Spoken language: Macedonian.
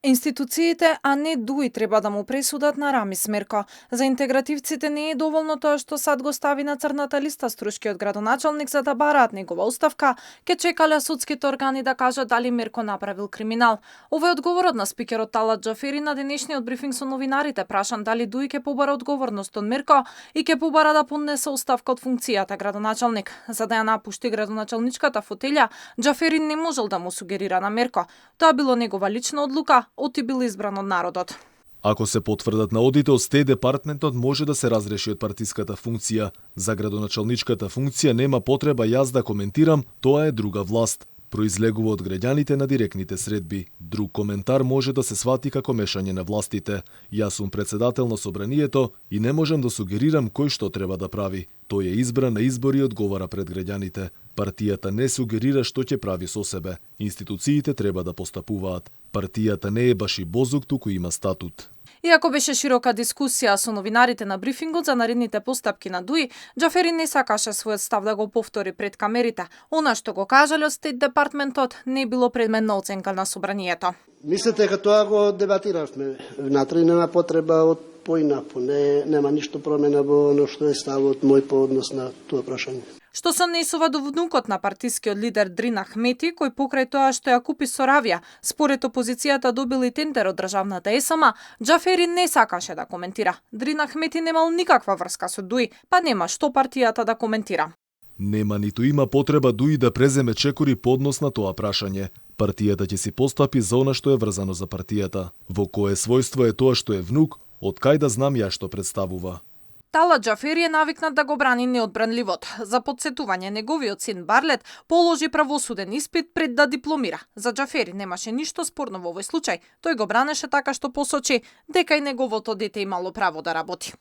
Институциите, а не ДУИ, треба да му пресудат на Рами Смерко. За интегративците не е доволно тоа што САД го стави на црната листа струшкиот градоначалник за да бараат негова оставка, ке чекале судските органи да кажат дали Мерко направил криминал. Ова е одговорот на спикерот Талат Џафери на денешниот брифинг со новинарите, прашан дали ДУИ ке побара одговорност од Мерко и ке побара да поднесе оставка од функцијата градоначалник. За да ја напушти градоначалничката фотелја, Џафери не можел да му сугерира на Мерко. Тоа било негова лична одлука, оти бил избран од народот. Ако се потврдат наодите од Стеј департментот, може да се разреши од партиската функција. За градоначалничката функција нема потреба јас да коментирам, тоа е друга власт. Произлегува од граѓаните на директните средби. Друг коментар може да се свати како мешање на властите. Јас сум председател на собранието и не можам да сугерирам кој што треба да прави. Тој е избран на избори и одговара пред граѓаните. Партијата не сугерира што ќе прави со себе. Институциите треба да постапуваат. Партијата не е баш и бозук, туку има статут. Иако беше широка дискусија со новинарите на брифингот за наредните постапки на ДУИ, Џафери не сакаше својот став да го повтори пред камерите. Она што го кажале од Стејт департментот не било предмет на оценка на собранието. Мислите дека тоа го дебатиравме внатре, нема потреба од поинапо, нема ништо промена во оно што е ставот мој по однос на тоа прашање. Што се однесува до внукот на партискиот лидер Дрина Ахмети, кој покрај тоа што ја купи Соравија, според опозицијата добил и тендер од државната ЕСМ, Џафери не сакаше да коментира. Дрина Ахмети немал никаква врска со ДУИ, па нема што партијата да коментира. Нема ниту има потреба ДУИ да преземе чекори по однос на тоа прашање. Партијата ќе си постапи за она што е врзано за партијата. Во кое својство е тоа што е внук, од кај да знам ја што представува. Талат Џафери е навикнат да го брани неодбранливот. За подсетување, неговиот син Барлет положи правосуден испит пред да дипломира. За Џафери немаше ништо спорно во овој случај. Тој го бранеше така што посочи дека и неговото дете имало право да работи.